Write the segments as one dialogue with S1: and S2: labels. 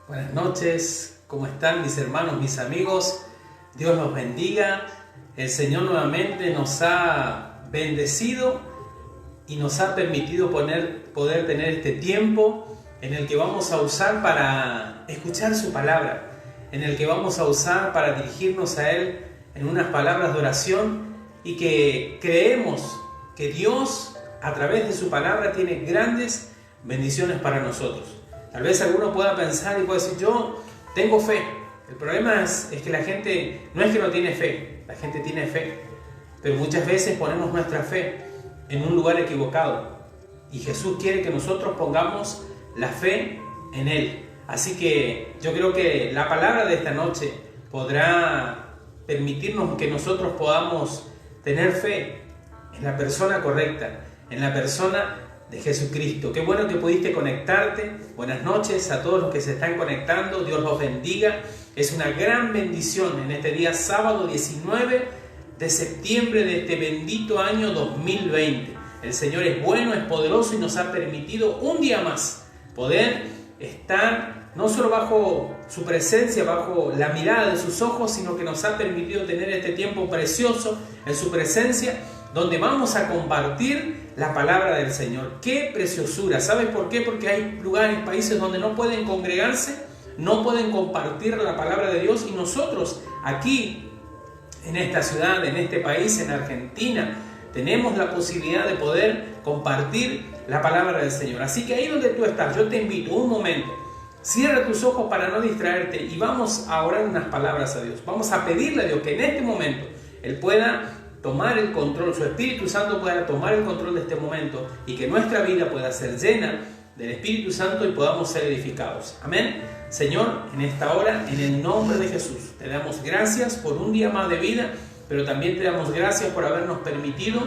S1: Buenas noches, ¿cómo están mis hermanos, mis amigos? Dios los bendiga. El Señor nuevamente nos ha bendecido y nos ha permitido poder tener este tiempo en el que vamos a usar para escuchar su palabra, en el que vamos a usar para dirigirnos a Él en unas palabras de oración y que creemos que Dios a través de su palabra tiene grandes bendiciones para nosotros. Tal vez alguno pueda pensar y pueda decir, yo tengo fe. El problema es que la gente no es que no tiene fe, la gente tiene fe, pero muchas veces ponemos nuestra fe en un lugar equivocado y Jesús quiere que nosotros pongamos la fe en Él. Así que yo creo que la palabra de esta noche podrá permitirnos que nosotros podamos tener fe en la persona correcta, en la persona de Jesucristo. Qué bueno que pudiste conectarte. Buenas noches a todos los que se están conectando. Dios los bendiga. Es una gran bendición en este día sábado 19 de septiembre de este bendito año 2020. El Señor es bueno, es poderoso y nos ha permitido un día más poder estar no solo bajo su presencia, bajo la mirada de sus ojos, sino que nos ha permitido tener este tiempo precioso en su presencia, donde vamos a compartir la palabra del Señor. ¡Qué preciosura! ¿Sabes por qué? Porque hay lugares, países donde no pueden congregarse, no pueden compartir la palabra de Dios, y nosotros aquí, en esta ciudad, en este país, en Argentina, tenemos la posibilidad de poder compartir la palabra del Señor. Así que ahí donde tú estás, yo te invito un momento, cierra tus ojos para no distraerte y vamos a orar unas palabras a Dios. Vamos a pedirle a Dios que en este momento Él pueda tomar el control, su Espíritu Santo pueda tomar el control de este momento y que nuestra vida pueda ser llena del Espíritu Santo y podamos ser edificados. Amén. Señor, en esta hora, en el nombre de Jesús, te damos gracias por un día más de vida, pero también te damos gracias por habernos permitido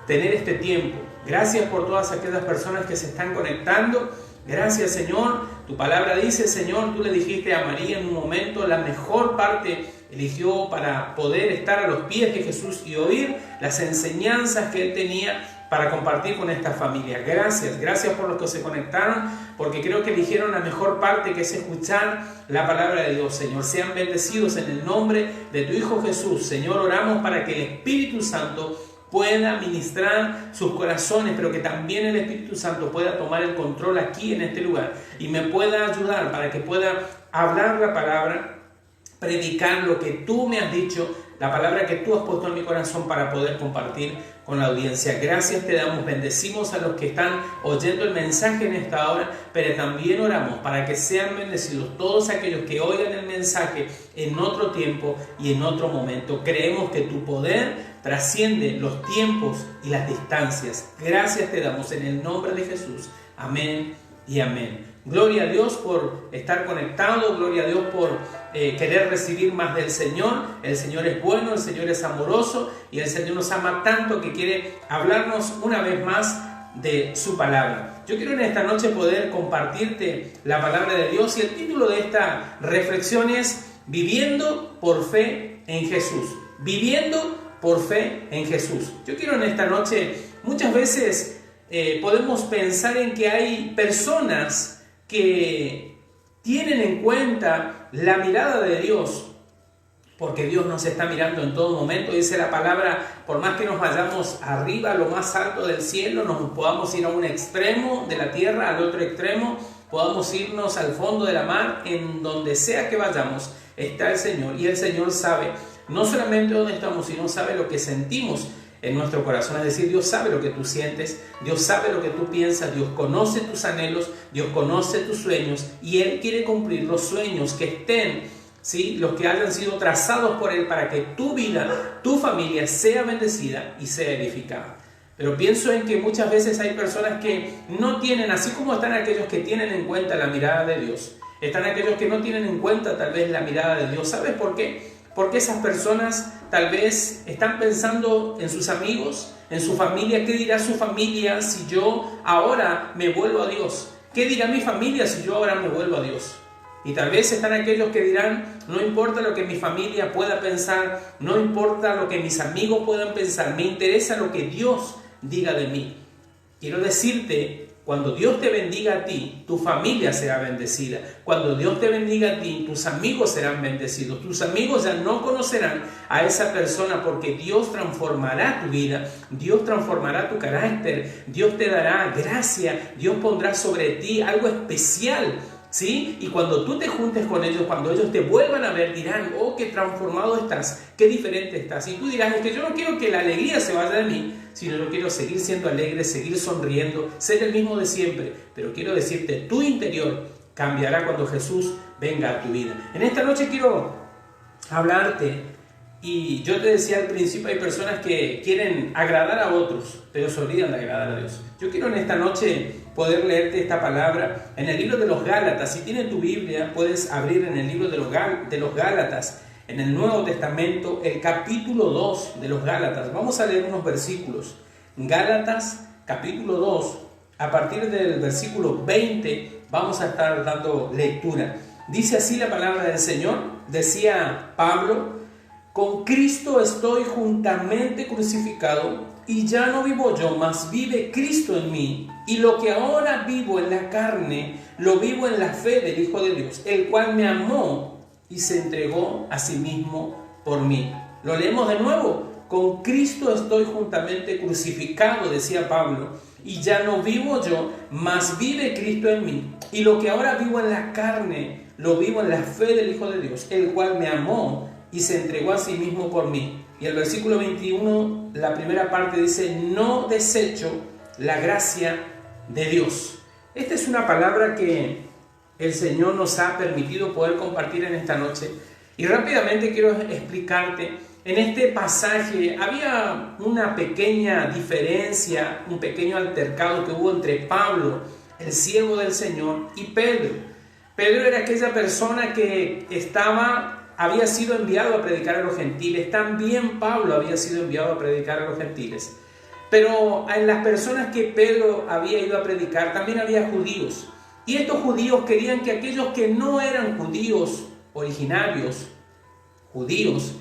S1: tener este tiempo. Gracias por todas aquellas personas que se están conectando. Gracias, Señor. Tu palabra dice, Señor, tú le dijiste a María en un momento, la mejor parte eligió para poder estar a los pies de Jesús y oír las enseñanzas que Él tenía para compartir con esta familia. Gracias por los que se conectaron, porque creo que eligieron la mejor parte, que es escuchar la palabra de Dios. Señor, sean bendecidos en el nombre de tu Hijo Jesús. Señor, oramos para que el Espíritu Santo pueda ministrar sus corazones, pero que también el Espíritu Santo pueda tomar el control aquí en este lugar y me pueda ayudar para que pueda hablar la palabra, predicar lo que tú me has dicho, la palabra que tú has puesto en mi corazón para poder compartir con la audiencia. Gracias te damos, bendecimos a los que están oyendo el mensaje en esta hora, pero también oramos para que sean bendecidos todos aquellos que oigan el mensaje en otro tiempo y en otro momento. Creemos que tu poder trasciende los tiempos y las distancias. Gracias te damos en el nombre de Jesús. Amén y amén. Gloria a Dios por estar conectado, gloria a Dios por querer recibir más del Señor. El Señor es bueno, el Señor es amoroso y el Señor nos ama tanto que quiere hablarnos una vez más de su palabra. Yo quiero en esta noche poder compartirte la palabra de Dios y el título de esta reflexión es Viviendo por fe en Jesús. Viviendo por fe en Jesús. Yo quiero en esta noche, muchas veces podemos pensar en que hay personas que tienen en cuenta la mirada de Dios, porque Dios nos está mirando en todo momento. Dice la palabra, por más que nos vayamos arriba, a lo más alto del cielo, nos podamos ir a un extremo de la tierra, al otro extremo, podamos irnos al fondo de la mar, en donde sea que vayamos, está el Señor. Y el Señor sabe no solamente dónde estamos, sino sabe lo que sentimos en nuestro corazón. Es decir, Dios sabe lo que tú sientes, Dios sabe lo que tú piensas, Dios conoce tus anhelos, Dios conoce tus sueños y Él quiere cumplir los sueños que estén, ¿sí?, los que hayan sido trazados por Él para que tu vida, tu familia sea bendecida y sea edificada. Pero pienso en que muchas veces hay personas que no tienen, así como están aquellos que tienen en cuenta la mirada de Dios, están aquellos que no tienen en cuenta tal vez la mirada de Dios. ¿Sabes por qué? Porque esas personas tal vez están pensando en sus amigos, en su familia. ¿Qué dirá su familia si yo ahora me vuelvo a Dios? ¿Qué dirá mi familia si yo ahora me vuelvo a Dios? Y tal vez están aquellos que dirán, no importa lo que mi familia pueda pensar, no importa lo que mis amigos puedan pensar, me interesa lo que Dios diga de mí. Quiero decirte cuando Dios te bendiga a ti, tu familia será bendecida. Cuando Dios te bendiga a ti, tus amigos serán bendecidos. Tus amigos ya no conocerán a esa persona porque Dios transformará tu vida. Dios transformará tu carácter. Dios te dará gracia. Dios pondrá sobre ti algo especial. ¿Sí? Y cuando tú te juntes con ellos, cuando ellos te vuelvan a ver, dirán, oh, qué transformado estás, qué diferente estás. Y tú dirás, es que yo no quiero que la alegría se vaya de mí, sino yo quiero seguir siendo alegre, seguir sonriendo, ser el mismo de siempre. Pero quiero decirte, tu interior cambiará cuando Jesús venga a tu vida. En esta noche quiero hablarte, y yo te decía al principio, hay personas que quieren agradar a otros, pero se olvidan de agradar a Dios. Yo quiero en esta noche poder leerte esta palabra en el libro de los Gálatas. Si tienes tu Biblia, puedes abrir en el libro de los Gálatas, en el Nuevo Testamento, el capítulo 2 de los Gálatas. Vamos a leer unos versículos. Gálatas, capítulo 2, a partir del versículo 20, vamos a estar dando lectura. Dice así la palabra del Señor, decía Pablo: con Cristo estoy juntamente crucificado, y ya no vivo yo, mas vive Cristo en mí. Y lo que ahora vivo en la carne, lo vivo en la fe del Hijo de Dios, el cual me amó y se entregó a sí mismo por mí. Lo leemos de nuevo. Con Cristo estoy juntamente crucificado, decía Pablo, y ya no vivo yo, mas vive Cristo en mí. Y lo que ahora vivo en la carne, lo vivo en la fe del Hijo de Dios, el cual me amó y se entregó a sí mismo por mí. Y el versículo 21, la primera parte dice: no desecho la gracia de Dios. Esta es una palabra que el Señor nos ha permitido poder compartir en esta noche. Y rápidamente quiero explicarte, en este pasaje había una pequeña diferencia, un pequeño altercado que hubo entre Pablo, el siervo del Señor, y Pedro. Pedro era aquella persona que había sido enviado a predicar a los gentiles. También Pablo había sido enviado a predicar a los gentiles. Pero en las personas que Pedro había ido a predicar también había judíos. Y estos judíos querían que aquellos que no eran judíos originarios, judíos,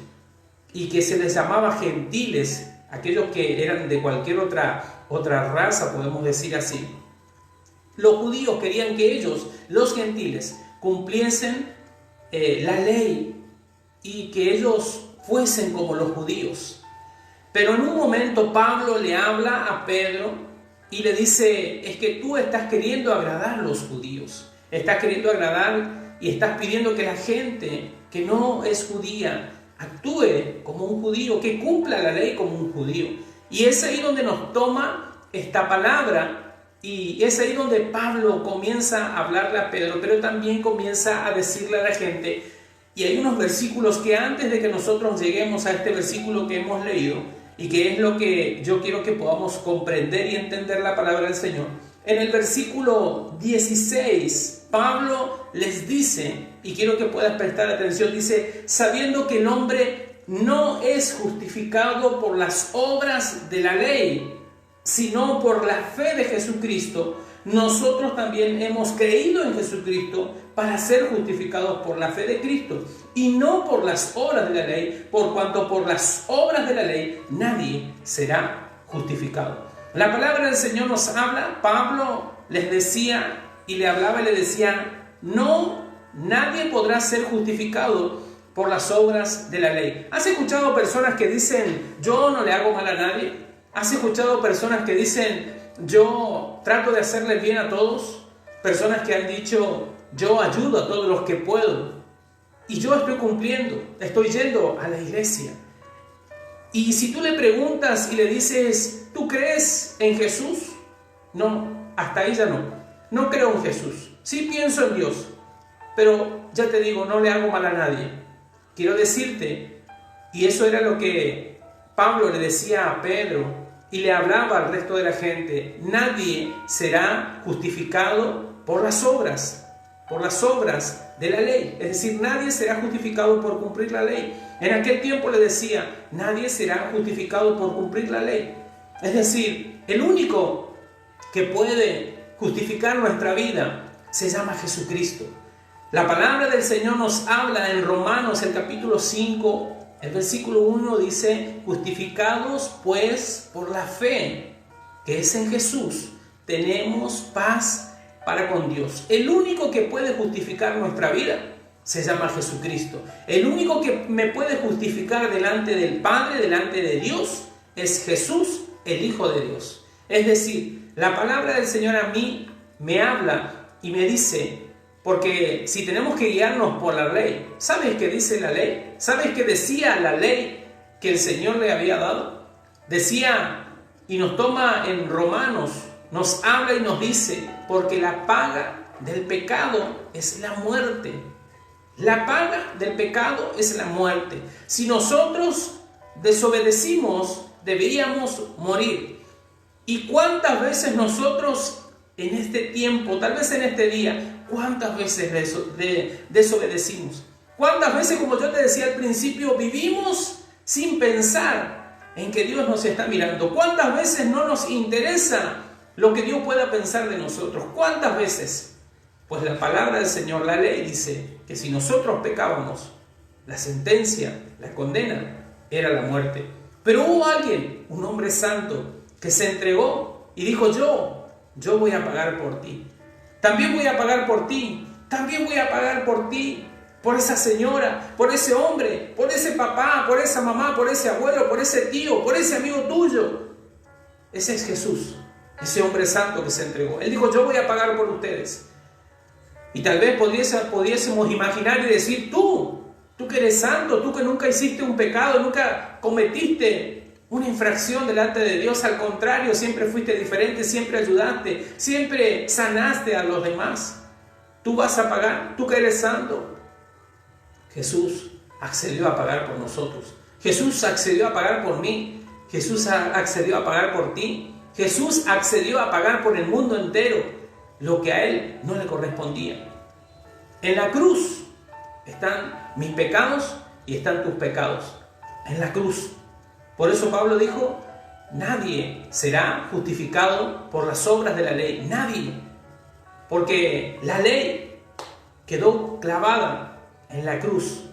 S1: y que se les llamaba gentiles, aquellos que eran de cualquier otra raza, podemos decir así, los judíos querían que ellos, los gentiles, cumpliesen la ley y que ellos fuesen como los judíos. Pero en un momento Pablo le habla a Pedro y le dice: es que tú estás queriendo agradar a los judíos, estás queriendo agradar y estás pidiendo que la gente que no es judía actúe como un judío, que cumpla la ley como un judío. Y es ahí donde nos toma esta palabra. Y es ahí donde Pablo comienza a hablarle a Pedro, pero también comienza a decirle a la gente. Y hay unos versículos que antes de que nosotros lleguemos a este versículo que hemos leído, y que es lo que yo quiero que podamos comprender y entender la palabra del Señor, en el versículo 16, Pablo les dice, y quiero que puedas prestar atención, dice: sabiendo que el hombre no es justificado por las obras de la ley, sino por la fe de Jesucristo, nosotros también hemos creído en Jesucristo para ser justificados por la fe de Cristo, y no por las obras de la ley, por cuanto por las obras de la ley nadie será justificado. La palabra del Señor nos habla. Pablo les decía y le hablaba y le decía: no, nadie podrá ser justificado por las obras de la ley. ¿Has escuchado personas que dicen: yo no le hago mal a nadie? ¿Has escuchado personas que dicen: yo trato de hacerle bien a todos? Personas que han dicho: yo ayudo a todos los que puedo, y yo estoy cumpliendo, estoy yendo a la iglesia. Y si tú le preguntas y le dices: ¿tú crees en Jesús? No, hasta ahí ya no. No creo en Jesús. Sí pienso en Dios, pero ya te digo, no le hago mal a nadie. Quiero decirte, y eso era lo que Pablo le decía a Pedro y le hablaba al resto de la gente: nadie será justificado por las obras de la ley. Es decir, nadie será justificado por cumplir la ley. En aquel tiempo le decía: nadie será justificado por cumplir la ley. Es decir, el único que puede justificar nuestra vida se llama Jesucristo. La palabra del Señor nos habla en Romanos, el capítulo 5, el versículo 1 dice: justificados pues por la fe que es en Jesús, tenemos paz para con Dios. El único que puede justificar nuestra vida se llama Jesucristo. El único que me puede justificar delante del Padre, delante de Dios, es Jesús, el Hijo de Dios. Es decir, la palabra del Señor a mí me habla y me dice, porque si tenemos que guiarnos por la ley, ¿sabes qué dice la ley? ¿Sabes qué decía la ley que el Señor le había dado? Decía, y nos toma en Romanos, nos habla y nos dice, porque la paga del pecado es la muerte. La paga del pecado es la muerte. Si nosotros desobedecimos, deberíamos morir. ¿Y cuántas veces nosotros en este tiempo, tal vez en este día, cuántas veces desobedecimos? ¿Cuántas veces, como yo te decía al principio, vivimos sin pensar en que Dios nos está mirando? ¿Cuántas veces no nos interesa lo que Dios pueda pensar de nosotros? ¿Cuántas veces? Pues la palabra del Señor, la ley, dice que si nosotros pecábamos, la sentencia, la condena, era la muerte. Pero hubo alguien, un hombre santo, que se entregó y dijo, yo voy a pagar por ti. También voy a pagar por ti. También voy a pagar por ti. Por esa señora, por ese hombre, por ese papá, por esa mamá, por ese abuelo, por ese tío, por ese amigo tuyo. Ese es Jesús, ese hombre santo que se entregó. Él dijo, yo voy a pagar por ustedes. Y tal vez pudiésemos imaginar y decir, tú que eres santo, tú que nunca hiciste un pecado, nunca cometiste una infracción delante de Dios, al contrario, siempre fuiste diferente, siempre ayudaste, siempre sanaste a los demás. ¿Tú vas a pagar? ¿Tú que eres santo? Jesús accedió a pagar por nosotros. Jesús accedió a pagar por mí. Jesús accedió a pagar por ti. Jesús accedió a pagar por el mundo entero lo que a Él no le correspondía. En la cruz están mis pecados y están tus pecados. En la cruz. Por eso Pablo dijo, nadie será justificado por las obras de la ley. Nadie. Porque la ley quedó clavada en la cruz.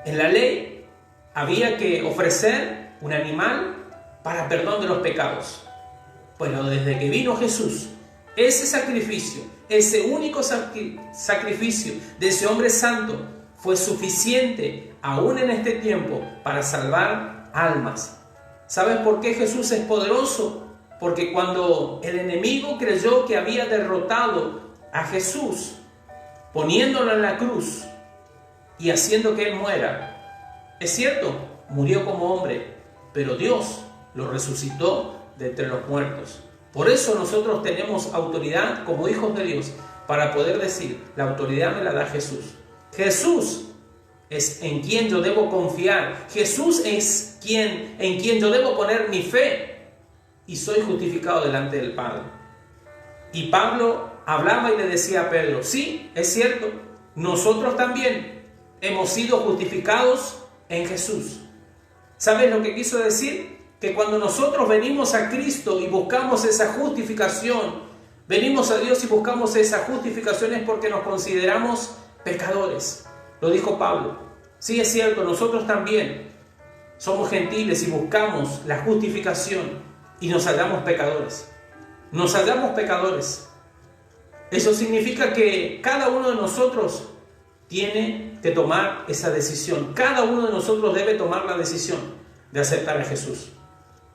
S1: En la ley había que ofrecer un animal para perdón de los pecados. Pero desde que vino Jesús, ese sacrificio, ese único sacrificio de ese hombre santo fue suficiente aún en este tiempo para salvar almas. ¿Sabes por qué Jesús es poderoso? Porque cuando el enemigo creyó que había derrotado a Jesús, poniéndolo en la cruz y haciendo que Él muera, es cierto, murió como hombre, pero Dios lo resucitó de entre los muertos. Por eso nosotros tenemos autoridad como hijos de Dios para poder decir, la autoridad me la da Jesús. Jesús es en quien yo debo confiar. Jesús es en quien yo debo poner mi fe y soy justificado delante del Padre. Y Pablo hablaba y le decía a Pedro, sí, es cierto, nosotros también hemos sido justificados en Jesús. ¿Sabes lo que quiso decir? Que cuando nosotros venimos a Cristo y buscamos esa justificación, venimos a Dios y buscamos esa justificación es porque nos consideramos pecadores. Lo dijo Pablo. Sí, es cierto, nosotros también somos gentiles y buscamos la justificación y nos hallamos pecadores. Nos hallamos pecadores. Eso significa que cada uno de nosotros tiene que tomar esa decisión. Cada uno de nosotros debe tomar la decisión de aceptar a Jesús.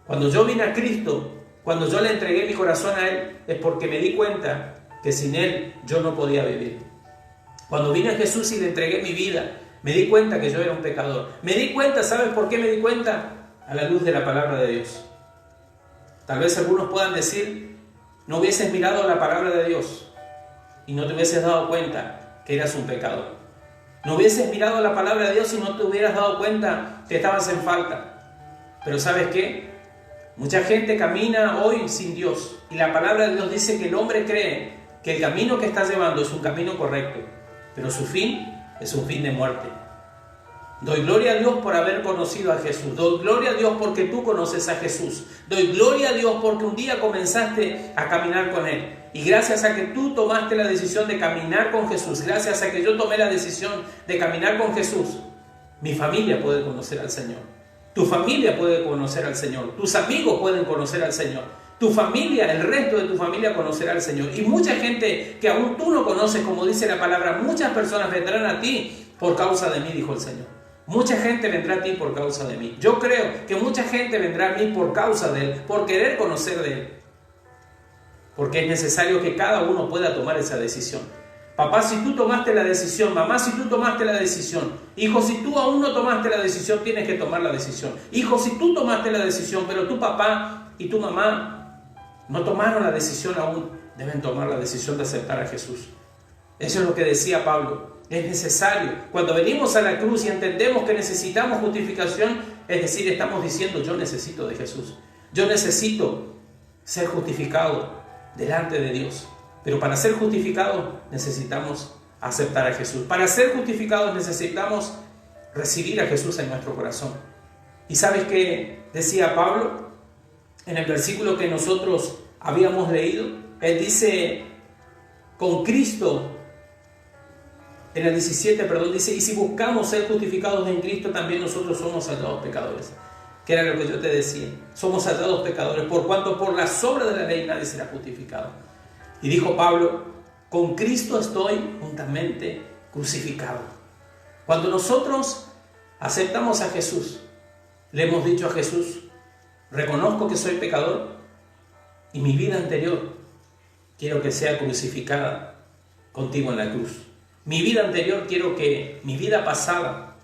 S1: Cuando yo vine a Cristo, cuando yo le entregué mi corazón a Él, es porque me di cuenta que sin Él yo no podía vivir. Cuando vine a Jesús y le entregué mi vida, me di cuenta que yo era un pecador. Me di cuenta, ¿sabes por qué me di cuenta? A la luz de la palabra de Dios. Tal vez algunos puedan decir, no hubieses mirado la palabra de Dios y no te hubieses dado cuenta que eras un pecador. No hubieses mirado la palabra de Dios y no te hubieras dado cuenta que estabas en falta. Pero ¿sabes qué? Mucha gente camina hoy sin Dios y la palabra de Dios dice que el hombre cree que el camino que está llevando es un camino correcto, pero su fin es un fin de muerte. Doy gloria a Dios por haber conocido a Jesús. Doy gloria a Dios porque tú conoces a Jesús. Doy gloria a Dios porque un día comenzaste a caminar con Él. Y gracias a que tú tomaste la decisión de caminar con Jesús, gracias a que yo tomé la decisión de caminar con Jesús, mi familia puede conocer al Señor. Tu familia puede conocer al Señor. Tus amigos pueden conocer al Señor. Tu familia, el resto de tu familia conocerá al Señor. Y mucha gente que aún tú no conoces, como dice la palabra, muchas personas vendrán a ti por causa de mí, dijo el Señor. Mucha gente vendrá a ti por causa de mí. Yo creo que mucha gente vendrá a mí por causa de Él, por querer conocer de Él. Porque es necesario que cada uno pueda tomar esa decisión. Papá, si tú tomaste la decisión, mamá, si tú tomaste la decisión, hijo, si tú aún no tomaste la decisión, tienes que tomar la decisión. Hijo, si tú tomaste la decisión, pero tu papá y tu mamá no tomaron la decisión aún, deben tomar la decisión de aceptar a Jesús. Eso es lo que decía Pablo. Es necesario. Cuando venimos a la cruz y entendemos que necesitamos justificación, es decir, estamos diciendo, yo necesito de Jesús. Yo necesito ser justificado delante de Dios. Pero para ser justificados necesitamos aceptar a Jesús. Para ser justificados necesitamos recibir a Jesús en nuestro corazón. ¿Y sabes qué decía Pablo? En el versículo que nosotros habíamos leído, él dice, con Cristo, en el 17, dice, y si buscamos ser justificados en Cristo, también nosotros somos hallados pecadores. Que era lo que yo te decía, somos hallados pecadores, por cuanto por las obras de la ley nadie será justificado. Y dijo Pablo, con Cristo estoy juntamente crucificado. Cuando nosotros aceptamos a Jesús, le hemos dicho a Jesús, reconozco que soy pecador y mi vida anterior quiero que sea crucificada contigo en la cruz. Mi vida anterior mi vida pasada,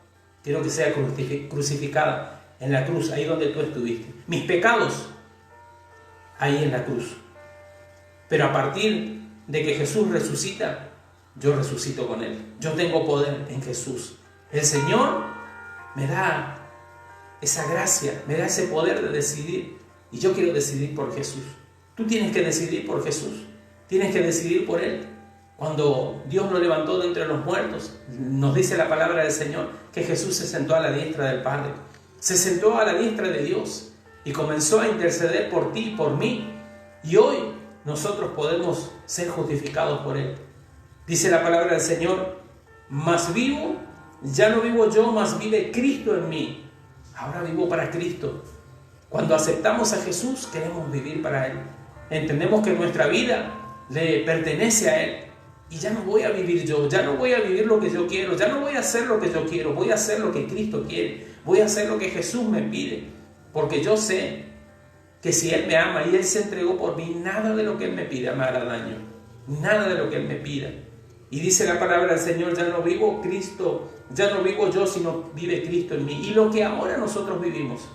S1: quiero que sea crucificada en la cruz, ahí donde tú estuviste. Mis pecados, ahí en la cruz. Pero a partir de que Jesús resucita, yo resucito con Él. Yo tengo poder en Jesús. El Señor me da esa gracia, me da ese poder de decidir. Y yo quiero decidir por Jesús. Tú tienes que decidir por Jesús. Tienes que decidir por Él. Cuando Dios lo levantó de entre los muertos, nos dice la palabra del Señor que Jesús se sentó a la diestra del Padre. Se sentó a la diestra de Dios y comenzó a interceder por ti y por mí. Y hoy nosotros podemos ser justificados por Él. Dice la palabra del Señor, mas vivo, ya no vivo yo, mas vive Cristo en mí. Ahora vivo para Cristo. Cuando aceptamos a Jesús, queremos vivir para Él. Entendemos que nuestra vida le pertenece a Él. Y ya no voy a vivir yo, ya no voy a vivir lo que yo quiero, ya no voy a hacer lo que yo quiero, voy a hacer lo que Cristo quiere, voy a hacer lo que Jesús me pide. Porque yo sé que si Él me ama y Él se entregó por mí, nada de lo que Él me pida me hará daño. Nada de lo que Él me pida. Y dice la palabra del Señor, ya no vivo Cristo, ya no vivo yo, sino vive Cristo en mí. Y lo que ahora nosotros vivimos,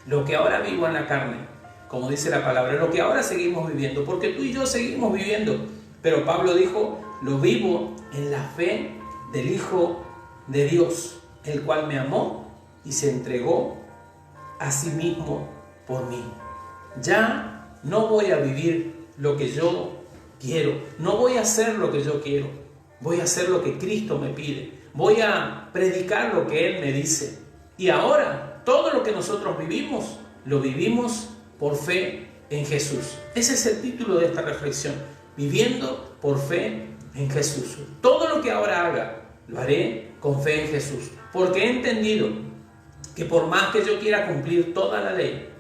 S1: lo que ahora vivo en la carne, como dice la palabra, lo que ahora seguimos viviendo, porque tú y yo seguimos viviendo. Pero Pablo dijo, lo vivo en la fe del Hijo de Dios, el cual me amó y se entregó a sí mismo por mí. Ya no voy a vivir lo que yo quiero, no voy a hacer lo que yo quiero, voy a hacer lo que Cristo me pide, voy a predicar lo que Él me dice. Y ahora, todo lo que nosotros vivimos, lo vivimos por fe en Jesús. Ese es el título de esta reflexión, viviendo por fe en Jesús. Todo lo que ahora haga, lo haré con fe en Jesús, porque he entendido que por más que yo quiera cumplir toda la ley,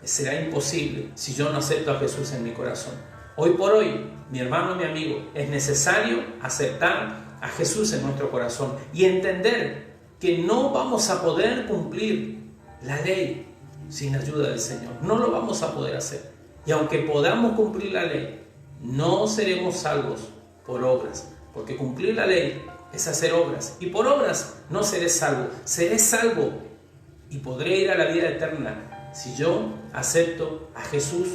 S1: será imposible si yo no acepto a Jesús en mi corazón. Hoy por hoy, mi hermano, mi amigo, es necesario aceptar a Jesús en nuestro corazón y entender que no vamos a poder cumplir la ley sin ayuda del Señor. No lo vamos a poder hacer. Y aunque podamos cumplir la ley, no seremos salvos por obras, porque cumplir la ley es hacer obras, y por obras no seré salvo. Seré salvo y podré ir a la vida eterna si yo acepto a Jesús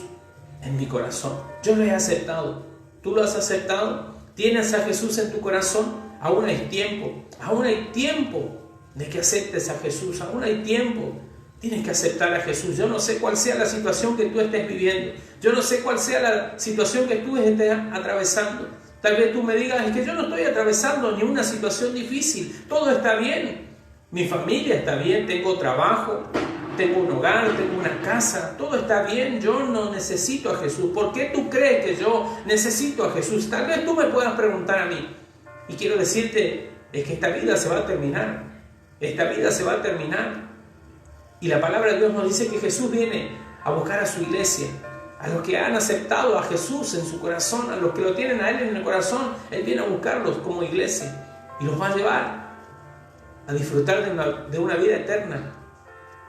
S1: en mi corazón. Yo lo he aceptado. ¿Tú lo has aceptado? ¿Tienes a Jesús en tu corazón? Aún hay tiempo. Aún hay tiempo de que aceptes a Jesús. Aún hay tiempo. Tienes que aceptar a Jesús. Yo no sé cuál sea la situación que tú estés viviendo. Yo no sé cuál sea la situación que tú estés atravesando. Tal vez tú me digas, es que yo no estoy atravesando ni una situación difícil. Todo está bien. Mi familia está bien, tengo trabajo, tengo un hogar, tengo una casa. Todo está bien, yo no necesito a Jesús. ¿Por qué tú crees que yo necesito a Jesús? Tal vez tú me puedas preguntar a mí. Y quiero decirte, es que esta vida se va a terminar. Esta vida se va a terminar. Y la palabra de Dios nos dice que Jesús viene a buscar a su iglesia. A los que han aceptado a Jesús en su corazón, a los que lo tienen a Él en el corazón, Él viene a buscarlos como iglesia y los va a llevar a disfrutar de una vida eterna.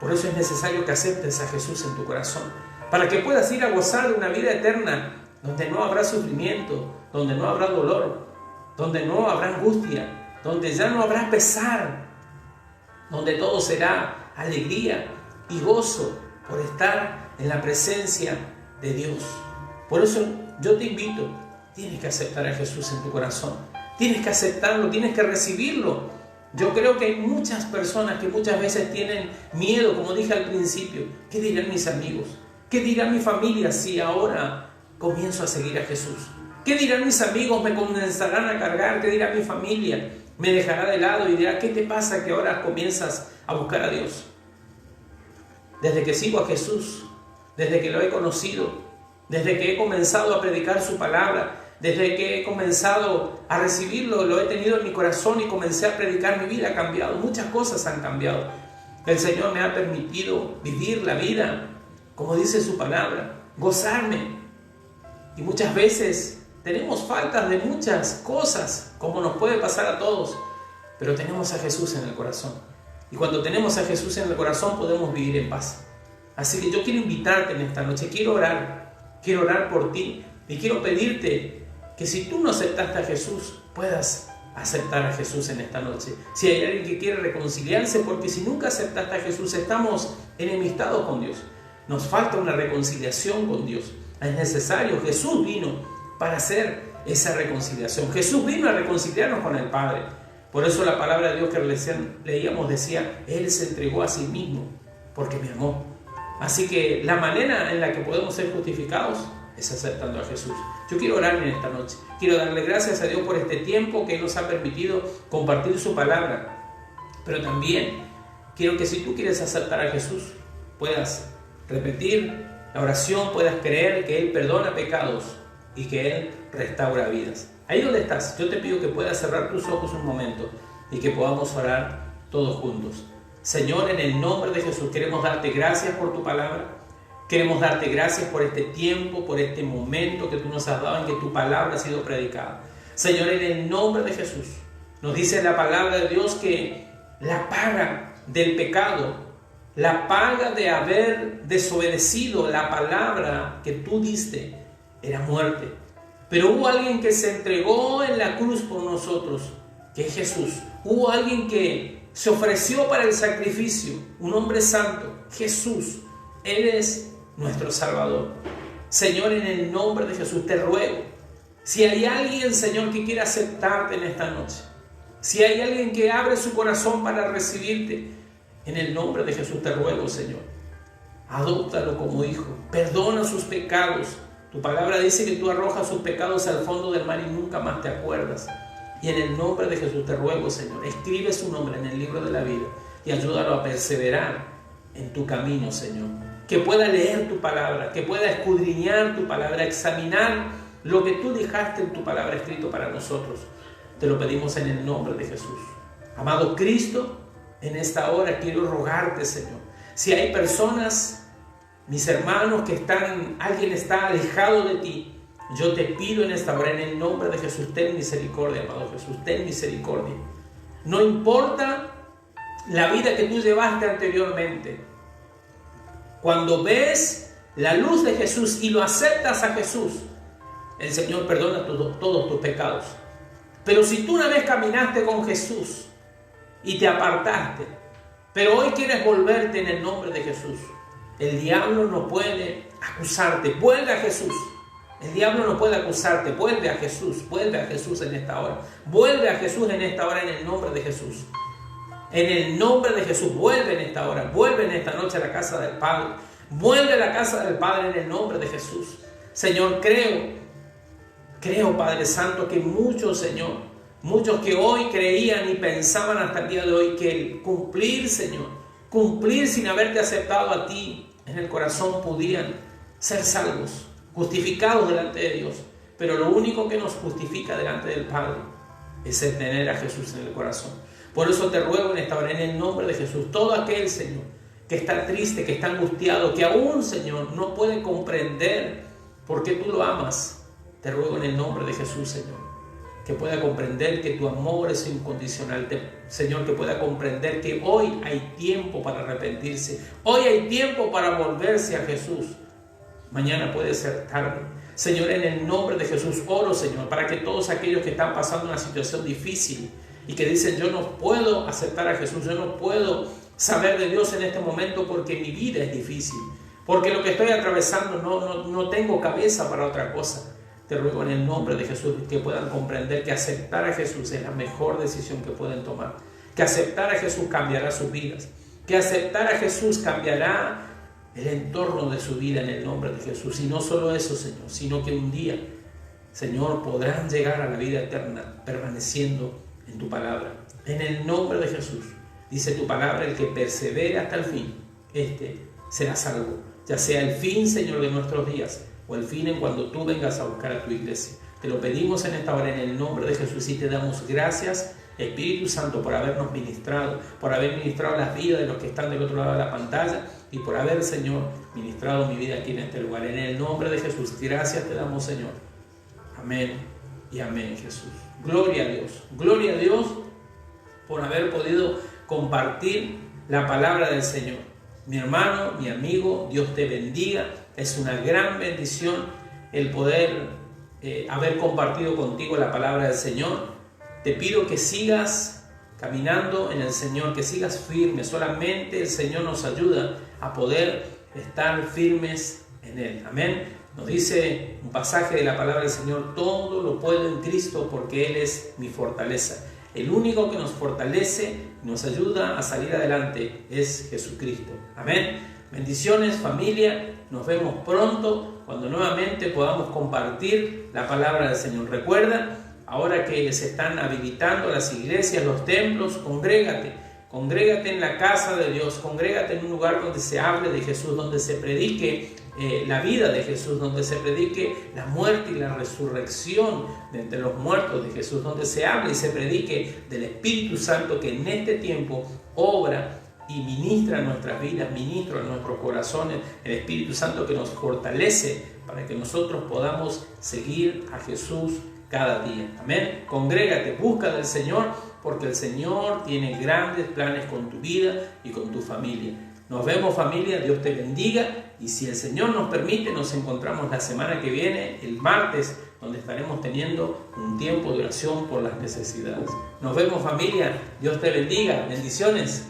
S1: Por eso es necesario que aceptes a Jesús en tu corazón, para que puedas ir a gozar de una vida eterna donde no habrá sufrimiento, donde no habrá dolor, donde no habrá angustia, donde ya no habrá pesar, donde todo será alegría y gozo por estar en la presencia de Dios. Por eso yo te invito, tienes que aceptar a Jesús en tu corazón, tienes que aceptarlo, tienes que recibirlo. Yo creo que hay muchas personas que muchas veces tienen miedo, como dije al principio. ¿Qué dirán mis amigos? ¿Qué dirá mi familia si ahora comienzo a seguir a Jesús? ¿Qué dirán mis amigos? ¿Me comenzarán a cargar? ¿Qué dirá mi familia? ¿Me dejará de lado y dirá, qué te pasa que ahora comienzas a buscar a Dios? Desde que sigo a Jesús, desde que lo he conocido, desde que he comenzado a predicar su palabra, desde que he comenzado a recibirlo, lo he tenido en mi corazón y comencé a predicar, mi vida ha cambiado. Muchas cosas han cambiado. El Señor me ha permitido vivir la vida, como dice su palabra, gozarme. Y muchas veces tenemos faltas de muchas cosas, como nos puede pasar a todos, pero tenemos a Jesús en el corazón. Y cuando tenemos a Jesús en el corazón podemos vivir en paz. Así que yo quiero invitarte en esta noche, quiero orar por ti y quiero pedirte que si tú no aceptaste a Jesús, puedas aceptar a Jesús en esta noche. Si hay alguien que quiere reconciliarse, porque si nunca aceptaste a Jesús, estamos enemistados con Dios. Nos falta una reconciliación con Dios. Es necesario. Jesús vino para hacer esa reconciliación. Jesús vino a reconciliarnos con el Padre. Por eso la palabra de Dios que leíamos decía, Él se entregó a sí mismo porque me amó. Así que la manera en la que podemos ser justificados es aceptando a Jesús. Yo quiero orar en esta noche. Quiero darle gracias a Dios por este tiempo que Él nos ha permitido compartir su palabra. Pero también quiero que si tú quieres aceptar a Jesús, puedas repetir la oración, puedas creer que Él perdona pecados y que Él restaura vidas. Ahí donde estás, yo te pido que puedas cerrar tus ojos un momento y que podamos orar todos juntos. Señor, en el nombre de Jesús, queremos darte gracias por tu palabra. Queremos darte gracias por este tiempo, por este momento que tú nos has dado en que tu palabra ha sido predicada. Señor, en el nombre de Jesús, nos dice la palabra de Dios que la paga del pecado, la paga de haber desobedecido la palabra que tú diste, era muerte. Pero hubo alguien que se entregó en la cruz por nosotros, que es Jesús. Hubo alguien que se ofreció para el sacrificio, un hombre santo, Jesús. Él es nuestro Salvador. Señor, en el nombre de Jesús te ruego, si hay alguien, Señor, que quiera aceptarte en esta noche, si hay alguien que abre su corazón para recibirte, en el nombre de Jesús te ruego, Señor, adóptalo como hijo, perdona sus pecados. Tu palabra dice que tú arrojas sus pecados al fondo del mar y nunca más te acuerdas. Y en el nombre de Jesús te ruego, Señor, escribe su nombre en el libro de la vida y ayúdalo a perseverar en tu camino, Señor. Que pueda leer tu palabra, que pueda escudriñar tu palabra, examinar lo que tú dejaste en tu palabra escrito para nosotros. Te lo pedimos en el nombre de Jesús. Amado Cristo, en esta hora quiero rogarte, Señor, si hay personas, mis hermanos, alguien está alejado de ti, yo te pido en esta hora, en el nombre de Jesús, ten misericordia, amado Jesús, ten misericordia. No importa la vida que tú llevaste anteriormente. Cuando ves la luz de Jesús y lo aceptas a Jesús, el Señor perdona todos tus pecados. Pero si tú una vez caminaste con Jesús y te apartaste, pero hoy quieres volverte en el nombre de Jesús, el diablo no puede acusarte. Vuelve a Jesús. El diablo no puede acusarte. Vuelve a Jesús en esta hora. Vuelve a Jesús en esta hora en el nombre de Jesús. En el nombre de Jesús, vuelve en esta hora, vuelve en esta noche a la casa del Padre. Vuelve a la casa del Padre en el nombre de Jesús. Señor, creo, Padre Santo, que muchos, Señor, muchos que hoy creían y pensaban hasta el día de hoy que el cumplir, Señor, cumplir sin haberte aceptado a ti en el corazón, podían ser salvos, justificados delante de Dios. Pero lo único que nos justifica delante del Padre es el tener a Jesús en el corazón. Por eso te ruego en esta hora, en el nombre de Jesús, todo aquel, Señor, que está triste, que está angustiado, que aún, Señor, no puede comprender por qué tú lo amas. Te ruego en el nombre de Jesús, Señor, que pueda comprender que tu amor es incondicional. Señor, que pueda comprender que hoy hay tiempo para arrepentirse. Hoy hay tiempo para volverse a Jesús. Mañana puede ser tarde. Señor, en el nombre de Jesús oro, Señor, para que todos aquellos que están pasando una situación difícil y que dicen, yo no puedo aceptar a Jesús, yo no puedo saber de Dios en este momento porque mi vida es difícil, porque lo que estoy atravesando no tengo cabeza para otra cosa. Te ruego en el nombre de Jesús que puedan comprender que aceptar a Jesús es la mejor decisión que pueden tomar, que aceptar a Jesús cambiará sus vidas, que aceptar a Jesús cambiará el entorno de su vida en el nombre de Jesús. Y no solo eso, Señor, sino que un día, Señor, podrán llegar a la vida eterna permaneciendo en tu palabra. En el nombre de Jesús, dice tu palabra, el que persevere hasta el fin, este será salvo. Ya sea el fin, Señor, de nuestros días o el fin en cuando tú vengas a buscar a tu iglesia. Te lo pedimos en esta hora en el nombre de Jesús y te damos gracias, Espíritu Santo, por habernos ministrado, por haber ministrado las vidas de los que están del otro lado de la pantalla y por haber, Señor, ministrado mi vida aquí en este lugar. En el nombre de Jesús, gracias te damos, Señor. Amén y amén, Jesús. Gloria a Dios por haber podido compartir la palabra del Señor. Mi hermano, mi amigo, Dios te bendiga. Es una gran bendición el poder haber compartido contigo la palabra del Señor. Te pido que sigas caminando en el Señor, que sigas firme. Solamente el Señor nos ayuda a poder estar firmes en Él. Amén. Nos dice un pasaje de la palabra del Señor, todo lo puedo en Cristo porque Él es mi fortaleza. El único que nos fortalece y nos ayuda a salir adelante es Jesucristo. Amén. Bendiciones, familia. Nos vemos pronto cuando nuevamente podamos compartir la palabra del Señor. Recuerda, ahora que se están habilitando las iglesias, los templos, congrégate en la casa de Dios, congrégate en un lugar donde se hable de Jesús, donde se predique la vida de Jesús, donde se predique la muerte y la resurrección de entre los muertos de Jesús, donde se hable y se predique del Espíritu Santo que en este tiempo obra y ministra nuestras vidas, ministra nuestros corazones, el Espíritu Santo que nos fortalece para que nosotros podamos seguir a Jesús cada día. Amén. Congrégate, busca del Señor, porque el Señor tiene grandes planes con tu vida y con tu familia. Nos vemos, familia, Dios te bendiga, y si el Señor nos permite, nos encontramos la semana que viene, el martes, donde estaremos teniendo un tiempo de oración por las necesidades. Nos vemos, familia, Dios te bendiga, bendiciones.